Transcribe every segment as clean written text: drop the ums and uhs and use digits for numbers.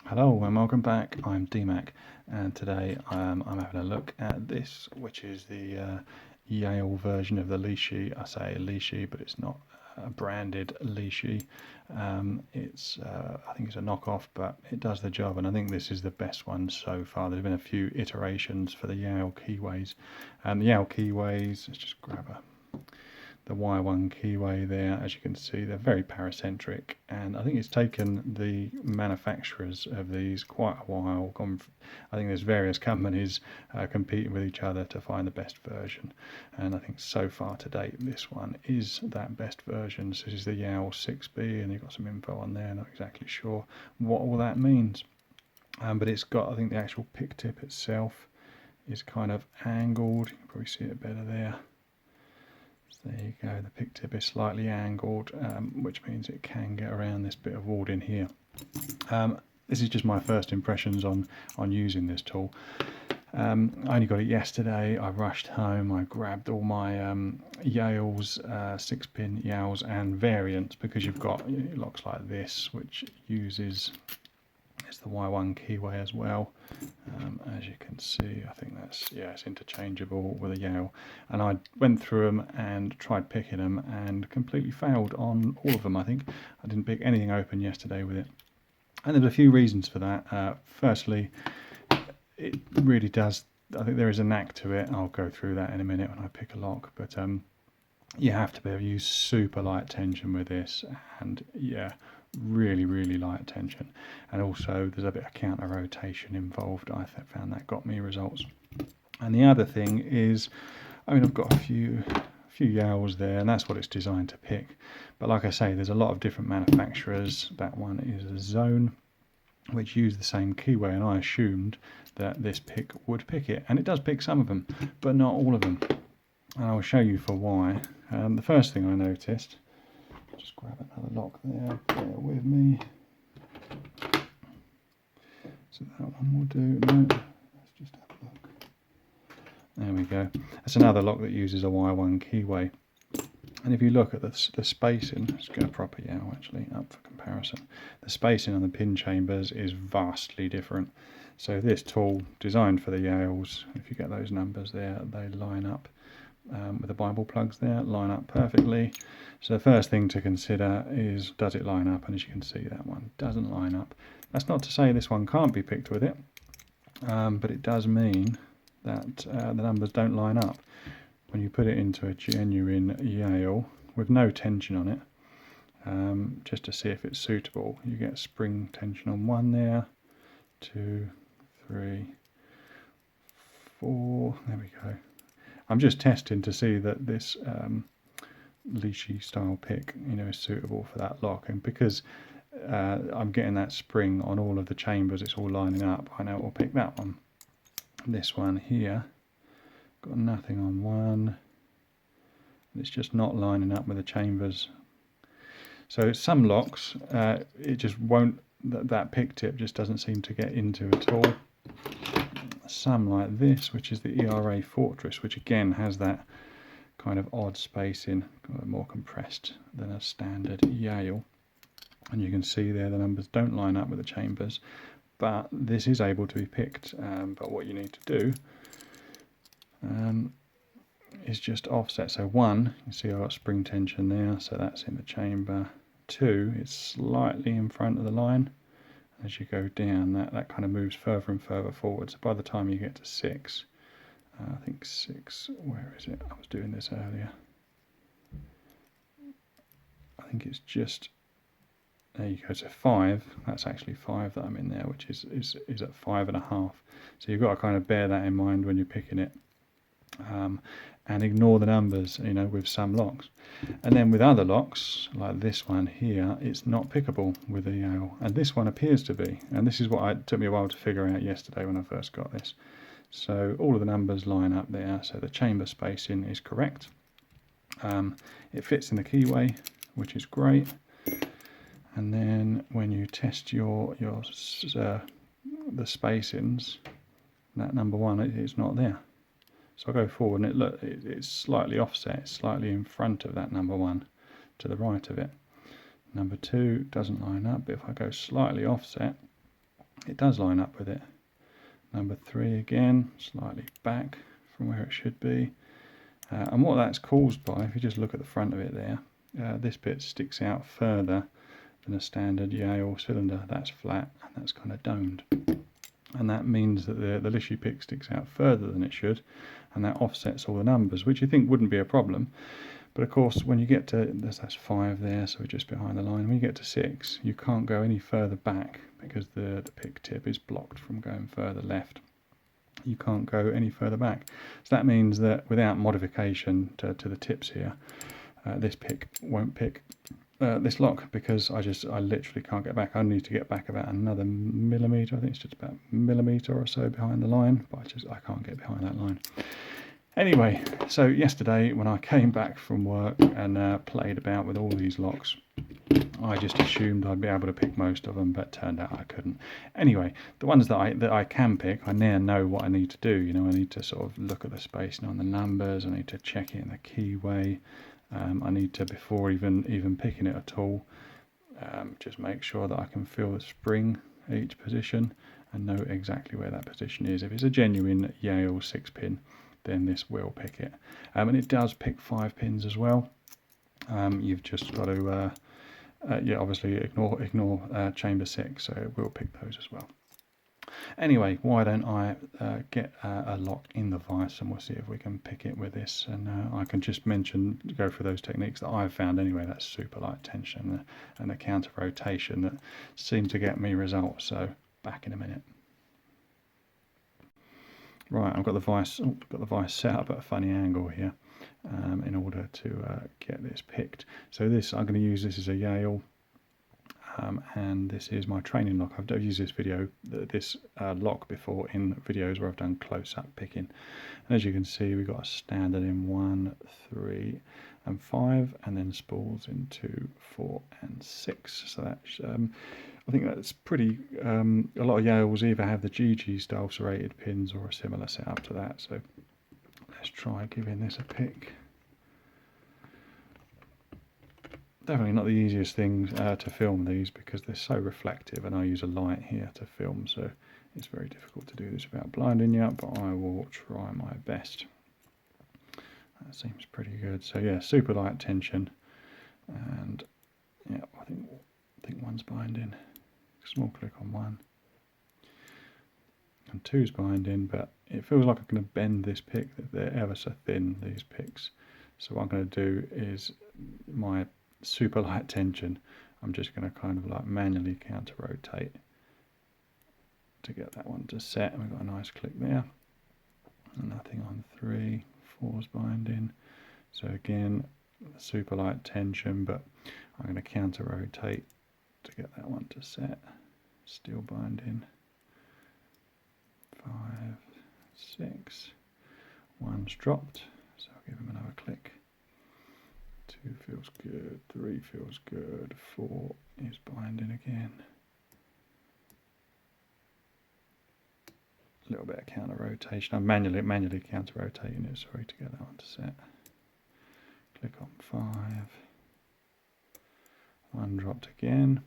Hello and welcome back. I'm DMAC, and today I'm having a look at this, which is the Yale version of the Lishi. I say Lishi, but it's not a branded Lishi. I think it's a knockoff, but it does the job, and I think this is the best one so far. There's been a few iterations for the Yale keyways, and the Yale keyways. Let's just grab the Y1 keyway there. As you can see, they're very paracentric, and I think it's taken the manufacturers of these quite a while. I think there's various companies competing with each other to find the best version, and I think so far to date this one is that best version. So this is the Yale 6B, and you've got some info on there. Not exactly sure what all that means, but it's got, I think the actual pick tip itself is kind of angled. You can probably see it better there. So there you go, the pick tip is slightly angled, which means it can get around this bit of wood in here. This is just my first impressions on using this tool. I only got it yesterday. I rushed home, I grabbed all my Yales, 6-pin Yales and variants, because you've got locks like this, which uses, it's the Y1 keyway as well. As you can see, I think that's, yeah, it's interchangeable with a Yale. And I went through them and tried picking them and completely failed on all of them. I think I didn't pick anything open yesterday with it. And there's a few reasons for that. Firstly, it really does, I think there is a knack to it. I'll go through that in a minute when I pick a lock, but you have to be able to use super light tension with this, and yeah, really light tension. And also there's a bit of counter rotation involved. I found that got me results. And the other thing is, I mean, I've got a few Yales there, and that's what it's designed to pick. But like I say, there's a lot of different manufacturers. That one is a Zone, which use the same keyway, and I assumed that this pick would pick it, and it does pick some of them, but not all of them. And I'll show you for why. The first thing I noticed, just grab another lock there, bear with me. So that one will do. No, let's just have a look. There we go. That's another lock that uses a Y1 keyway. And if you look at the spacing, let's go proper Yale actually, up for comparison. The spacing on the pin chambers is vastly different. So this tool, designed for the Yales, if you get those numbers there, they line up. With the Bible plugs there, line up perfectly. So the first thing to consider is, does it line up? And as you can see, that one doesn't line up. That's not to say this one can't be picked with it, but it does mean that the numbers don't line up. When you put it into a genuine Yale with no tension on it, just to see if it's suitable, you get spring tension on 1 there, 2, 3, 4, there we go. I'm just testing to see that this Lishi style pick, is suitable for that lock, and because I'm getting that spring on all of the chambers, it's all lining up, I know it will pick that one. This one here, got nothing on 1, it's just not lining up with the chambers. So some locks, it just won't, that pick tip just doesn't seem to get into at all. Some like this, which is the ERA Fortress, which again has that kind of odd spacing, more compressed than a standard Yale. And you can see there the numbers don't line up with the chambers, but this is able to be picked. But what you need to do is just offset. So 1, you see I've got spring tension there, so that's in the chamber. 2, it's slightly in front of the line. As you go down, that kind of moves further and further forward. So by the time you get to 6, I think 6, where is it? I was doing this earlier. I think it's just, there you go, so 5, that's actually 5 that I'm in there, which is at 5.5. So you've got to kind of bear that in mind when you're picking it. And ignore the numbers, with some locks. And then with other locks, like this one here, it's not pickable with a Yale. And this one appears to be. And this is what took me a while to figure out yesterday when I first got this. So all of the numbers line up there, so the chamber spacing is correct. It fits in the keyway, which is great. And then when you test the spacings, that number 1 is not there. So I go forward, and it's slightly offset, slightly in front of that number 1, to the right of it. Number 2 doesn't line up, but if I go slightly offset, it does line up with it. Number 3 again, slightly back from where it should be. And what that's caused by, if you just look at the front of it there, this bit sticks out further than a standard Yale cylinder. That's flat and that's kind of domed. And that means that the Lishi pick sticks out further than it should, and that offsets all the numbers, which you think wouldn't be a problem. But of course, when you get to, that's 5 there, so we're just behind the line. When you get to 6, you can't go any further back because the pick tip is blocked from going further left. You can't go any further back. So that means that without modification to the tips here, this pick won't pick this lock, because I literally can't get back. I need to get back about another millimetre. I think it's just about a millimetre or so behind the line, but I can't get behind that line. Anyway, so yesterday when I came back from work and played about with all these locks, I just assumed I'd be able to pick most of them, but turned out I couldn't. Anyway, the ones that I can pick, I now know what I need to do. You know, I need to sort of look at the spacing on the numbers. I need to check it in the keyway. I need to, before even picking it at all, just make sure that I can feel the spring at each position and know exactly where that position is. If it's a genuine Yale 6-pin, then this will pick it. And it does pick 5 pins as well. You've just got to, obviously ignore chamber 6, so it will pick those as well. Anyway, why don't I get a lock in the vise, and we'll see if we can pick it with this. And I can just go through those techniques that I've found anyway. That super light tension and the counter rotation that seem to get me results. So back in a minute. Right, I've got the vise set up at a funny angle here in order to get this picked. So this, I'm going to use this as a Yale. And this is my training lock. I've used this lock before in videos where I've done close-up picking. And as you can see, we've got a standard in 1, 3 and 5, and then spools in 2, 4 and 6. So that's, I think that's pretty, a lot of Yales either have the GG style serrated pins or a similar setup to that. So let's try giving this a pick. Definitely not the easiest thing to film these, because they're so reflective, and I use a light here to film, so it's very difficult to do this without blinding you, but I will try my best. That seems pretty good. So yeah, super light tension, and yeah, I think one's binding. Small click on 1, and 2's binding, but it feels like I'm going to bend this pick. They're ever so thin, these picks. So what I'm going to do is my super light tension, I'm just going to kind of like manually counter rotate to get that one to set, and we've got a nice click there. And nothing on 3, 4's binding. So again, super light tension, but I'm going to counter rotate to get that one to set. Still binding. 5, 6, 1's dropped, so I'll give him another click. 2 feels good, 3 feels good, 4 is binding again. A little bit of counter rotation. I'm manually counter rotating it, sorry, to get that one to set. Click on 5. 1 dropped again.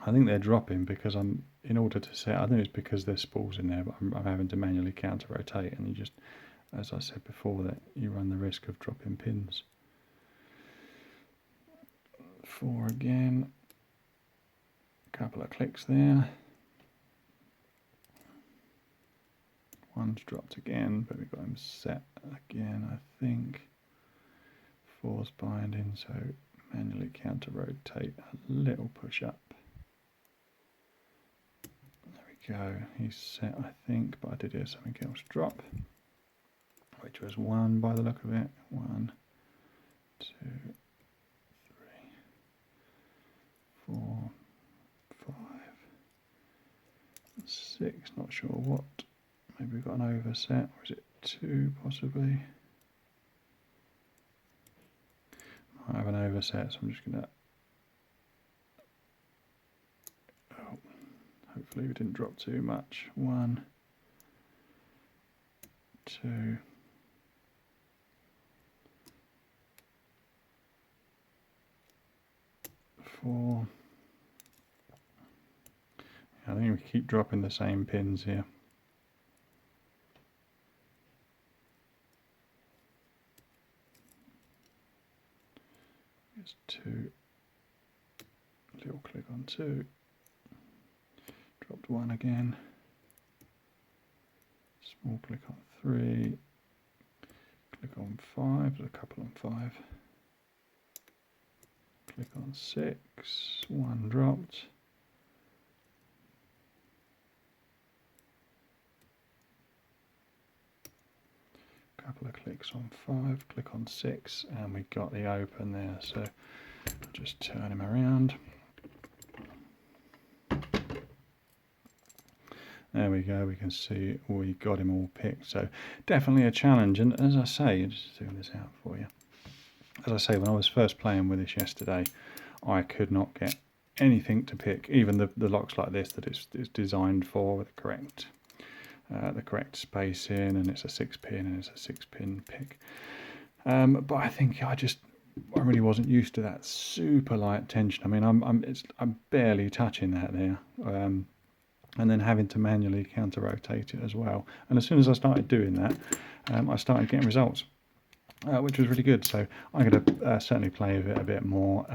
I think they're dropping because in order to set, I think it's because there's spools in there, but I'm having to manually counter rotate, and you just, as I said before, that you run the risk of dropping pins. 4 again, couple of clicks there. 1's dropped again, but we've got him set again, I think. 4's binding, so manually counter rotate, a little push up. There we go, he's set, I think, but I did hear something else drop, which was 1 by the look of it. 1, 2, 4, 5, 6, not sure what. Maybe we've got an overset, or is it 2 possibly? I have an overset, so I'm just going to, hopefully we didn't drop too much. 1, 2, 4. I think we keep dropping the same pins here. It's 2, little click on 2, dropped 1 again, small click on 3, click on 5, there's a couple on 5, click on 6, 1 dropped, couple of clicks on 5, click on 6, and we got the open there. So just turn him around. There we go, we can see we got him all picked. So definitely a challenge, and as I say, just zoom this out for you. As I say, when I was first playing with this yesterday, I could not get anything to pick, even the locks like this that it's designed for, with the correct spacing, and it's a 6-pin and it's a 6-pin pick. But I think I really wasn't used to that super light tension. I mean, I'm barely touching that there, and then having to manually counter rotate it as well. And as soon as I started doing that, I started getting results, which was really good. So I'm going to certainly play with it a bit more.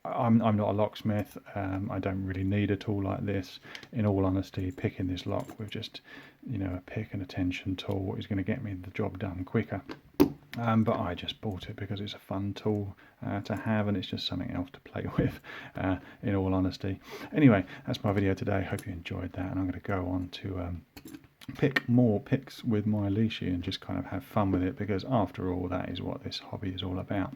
I'm not a locksmith. I don't really need a tool like this. In all honesty, picking this lock with just, a pick and a tension tool is going to get me the job done quicker. But I just bought it because it's a fun tool to have, and it's just something else to play with, in all honesty. Anyway, that's my video today. Hope you enjoyed that, and I'm going to go on to pick more picks with my Lishi and just kind of have fun with it, because after all, that is what this hobby is all about.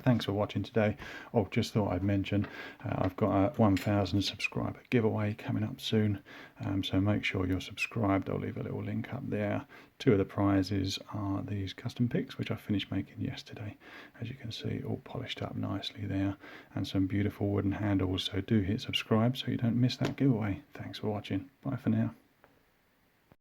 Thanks for watching today. Oh, just thought I'd mention I've got a 1,000 subscriber giveaway coming up soon, so make sure you're subscribed. I'll leave a little link up there. 2 of the prizes are these custom picks, which I finished making yesterday, as you can see, all polished up nicely there, and some beautiful wooden handles. So do hit subscribe so you don't miss that giveaway. Thanks for watching. Bye for now.